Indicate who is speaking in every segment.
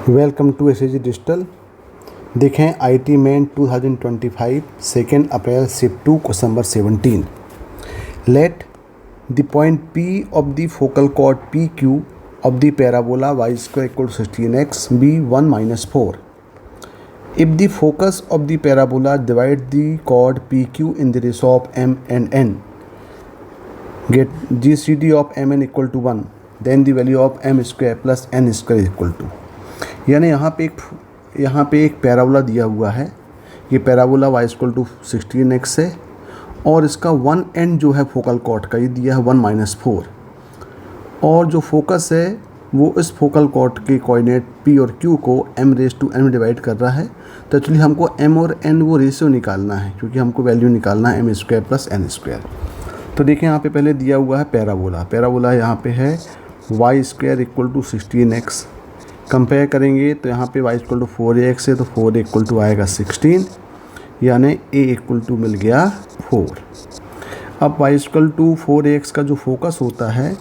Speaker 1: Welcome to SAG digital. देखें IT main 2025 2 April shift 2 question number 17। Let the point P of the focal chord P Q of the parabola y square equal to 16x be 1 - 4 if the focus of the parabola divide the chord P Q in the ratio of m and n get GCD of mn equal to 1 then the value of m square plus n square equal to. यानी यहाँ पे एक parabola दिया हुआ है। ये parabola y equal to 16x है और इसका वन एंड जो है फोकल कॉर्ड का ये दिया है 1 - 4 और जो फोकस है वो इस फोकल कॉर्ड के कोऑर्डिनेट p और q को m⁻n में डिवाइड कर रहा है। तो एक्चुअली हमको m और n वो रेशियो निकालना है क्योंकि हमको वैल्यू निकालना है m square plus n square. तो देखिए यहाँ पे पहले दिया हुआ है पैराबोला यहाँ पे है y square equal to 16x। Compare करेंगे तो यहाँ पे y इक्वल टू 4x है तो 4 इक्वल टू आएगा 16 यानी a इक्वल टू मिल गया 4। अब y इक्वल टू 4x का जो फोकस होता है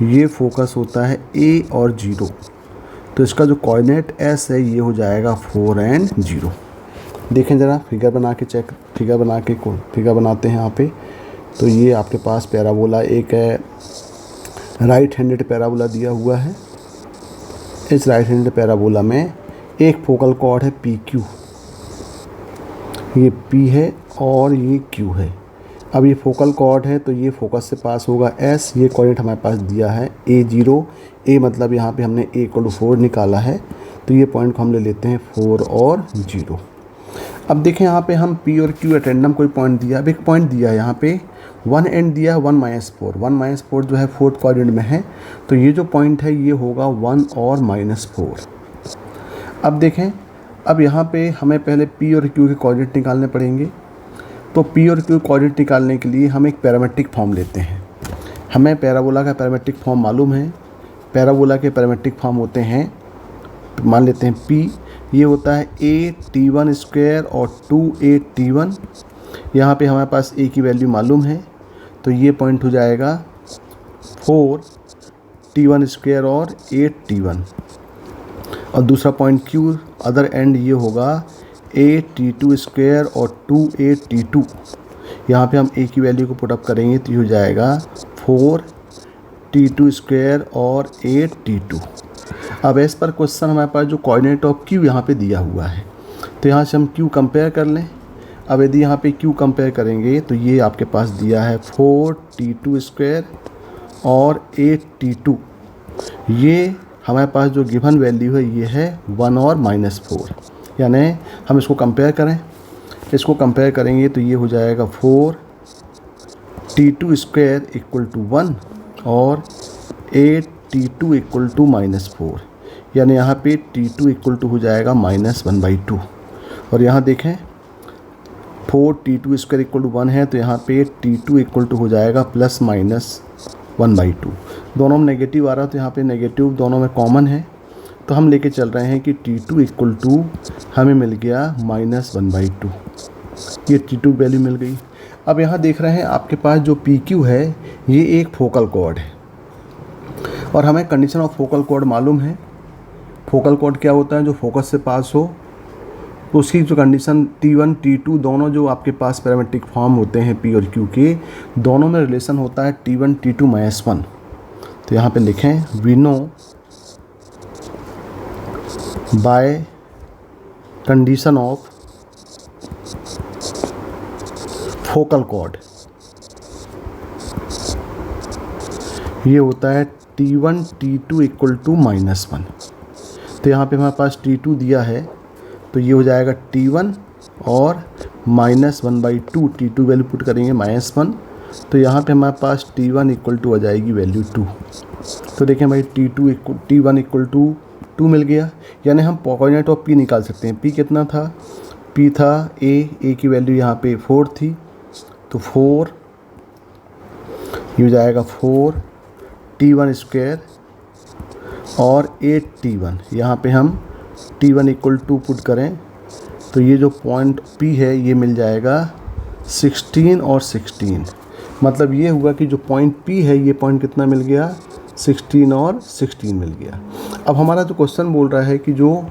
Speaker 1: ये फोकस होता है a और 0। तो इसका जो कोऑर्डिनेट s है ये हो जाएगा 4 और 0। देखें ज़रा फिगर बनाते हैं यहाँ पे। तो ये आपके पास पैराबोला एक है, राइट हैंडेड पैराबोला दिया हुआ है। इस राइट हैंडेड पैराबोला में एक फोकल कॉर्ड है पी क्यू, ये P है और ये Q है। अब ये फोकल कॉर्ड है तो ये फोकस से पास होगा S। ये कोऑर्डिनेट हमारे पास दिया है A0। A मतलब यहाँ पे हमने A इक्वल टू 4 निकाला है तो ये पॉइंट को हम ले लेते हैं 4 और 0। अब देखें यहाँ पे हम P और Q एटेंडम कोई पॉइंट दिया। अब एक पॉइंट दिया है यहाँ पे वन एंड दिया है 1 - 4। 1 - 4 जो है फोर्थ क्वाड्रेंट में है तो ये जो पॉइंट है ये होगा 1 और -4। अब देखें, अब यहाँ पे हमें पहले P और Q के कोऑर्डिनेट निकालने पड़ेंगे। तो P और Q कोऑर्डिनेट निकालने के लिए हम एक पैरामेट्रिक फॉर्म लेते हैं। हमें पैराबोला का पैरामेट्रिक फॉर्म मालूम है। पैराबोला के पैरामेट्रिक फॉर्म होते हैं, मान लेते हैं P ये होता है a_t1 स्क्वायर और 2a_t1। यहाँ पे हमारे पास a की वैल्यू मालूम है तो ये पॉइंट हो जाएगा 4t1 स्क्वायर और 8t1। और दूसरा पॉइंट Q अदर एंड ये होगा a_t2 स्क्वायर और 2a_t2। यहाँ पे हम a की वैल्यू को पुटअप करेंगे तो ये हो जाएगा 4t2 स्क्वायर और 8t2। अब इस पर क्वेश्चन हमारे पास जो कोऑर्डिनेट ऑफ Q यहाँ पे दिया हुआ है तो यहाँ से हम Q कंपेयर कर लें। अब यदि यहाँ पे Q कंपेयर करेंगे तो ये आपके पास दिया है 4t2 स्क्वायर और 8t2। ये हमारे पास जो गिवन वैल्यू है ये है 1 और -4। यानी हम इसको कंपेयर करें, इसको कंपेयर करेंगे तो ये हो जाएगा 4t2 स्क्वायर इक्वल टू 1 और 8t2 इक्वल टू -4। यानी यहाँ पे t2 इक्वल टू हो जाएगा -1/2। और यहाँ देखें 4t2 स्क्वायर इक्वल टू 1 है तो यहाँ पे t2 इक्वल टू हो जाएगा +-1/2। दोनों में नेगेटिव आ रहा तो यहाँ पे नेगेटिव दोनों में कॉमन है तो हम लेके चल रहे हैं कि t2 इक्वल टू हमें मिल गया -1/2। ये t2 वैल्यू मिल गई। अब यहाँ देख रहे हैं आपके पास जो PQ है ये एक फोकल कॉर्ड है और हमें कंडीशन ऑफ फोकल कॉर्ड मालूम है। फोकल कॉर्ड क्या होता है? जो फोकस से पास हो तो उसकी जो कंडीशन T1 T2 दोनों जो आपके पास पैरामेट्रिक फॉर्म होते हैं P और Q के, दोनों में रिलेशन होता है T1 T2 -1। तो यहाँ पे लिखें we know by condition of focal chord ये होता है T1 T2 इक्वल टू -1। तो यहाँ पे हमारे पास T2 दिया है तो ये हो जाएगा T1 और -1/2। T2 वैल्यू पुट करेंगे -1 तो यहाँ पे हमारे पास T1 इक्वल टू आ जाएगी वैल्यू 2। तो देखें भाई T1 इक्वल टू 2 मिल गया। यानी हम कोऑर्डिनेट ऑफ P निकाल सकते हैं। P कितना था? P था A की वैल्यू यहाँ पे 4 थी तो 4 ये हो जाएगा 4t1 स्क्वायर और 8t1। यहाँ पे हम t1 इक्वल टू पुट करें तो ये जो पॉइंट P है ये मिल जाएगा 16 और 16। मतलब ये हुआ कि जो पॉइंट P है ये पॉइंट कितना मिल गया? 16 और 16 मिल गया। अब हमारा जो क्वेश्चन बोल रहा है कि जो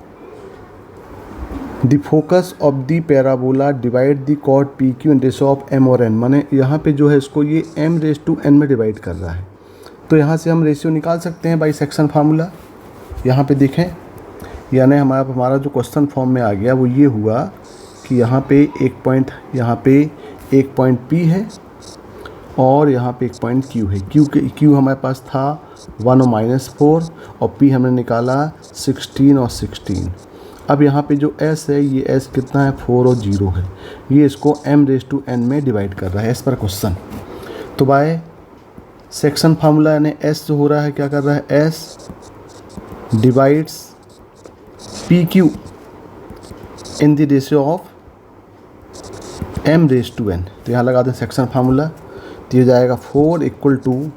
Speaker 1: the focus of the parabola divide the chord P Q in ratio of M और एन, माने यहाँ पे जो है इसको ये m⁻n में डिवाइड कर रहा है। तो यहाँ से हम रेशियो निकाल सकते हैं बाई सेक्शन फार्मूला। यहाँ पे देखें, यानी हमारा जो क्वेश्चन फॉर्म में आ गया वो ये हुआ कि यहाँ पे एक पॉइंट P है और यहाँ पे एक पॉइंट Q है। Q हमारे पास था 1 और -4 और P हमने निकाला 16 और 16। अब यहाँ पे जो S है ये S कितना है 4 और 0 है, ये इसको m⁻n में डिवाइड कर रहा है एस पर क्वेश्चन। तो बाय सेक्शन फार्मूला यानी S जो हो रहा है क्या कर रहा है, S divides PQ in the ratio of m⁻n। तो यहाँ लगा दें सेक्शन फार्मूला, तो ये जाएगा 4 =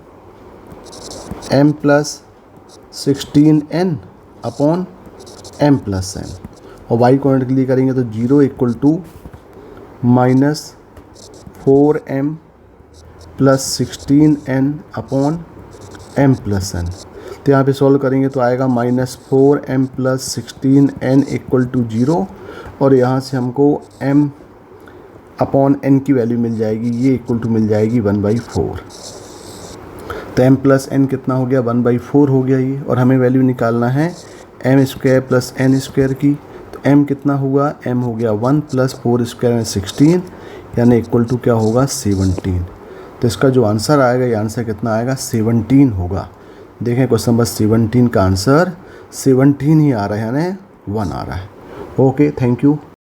Speaker 1: m+16n अपॉन m+n, और y कोऑर्डिनेट के लिए करेंगे तो 0 = -4m+16n अपॉन m+n। तो यहाँ पे सॉल्व करेंगे तो आएगा -4m+16n = 0, और यहाँ से हमको m अपॉन n की वैल्यू मिल जाएगी, ये इक्वल टू मिल जाएगी 1/4। तो m+n कितना हो गया 1/4 हो गया ये, और हमें वैल्यू निकालना है m² + n² की। तो m कितना हुआ, m हो गया 1 + 4² 16, यानी इक्वल टू क्या होगा 17। तो इसका जो आंसर आएगा, ये आंसर कितना आएगा 17 होगा। देखें क्वेश्चन नंबर 17 का आंसर 17 ही आ रहा है, यानी 1 आ रहा है। Okay, thank you.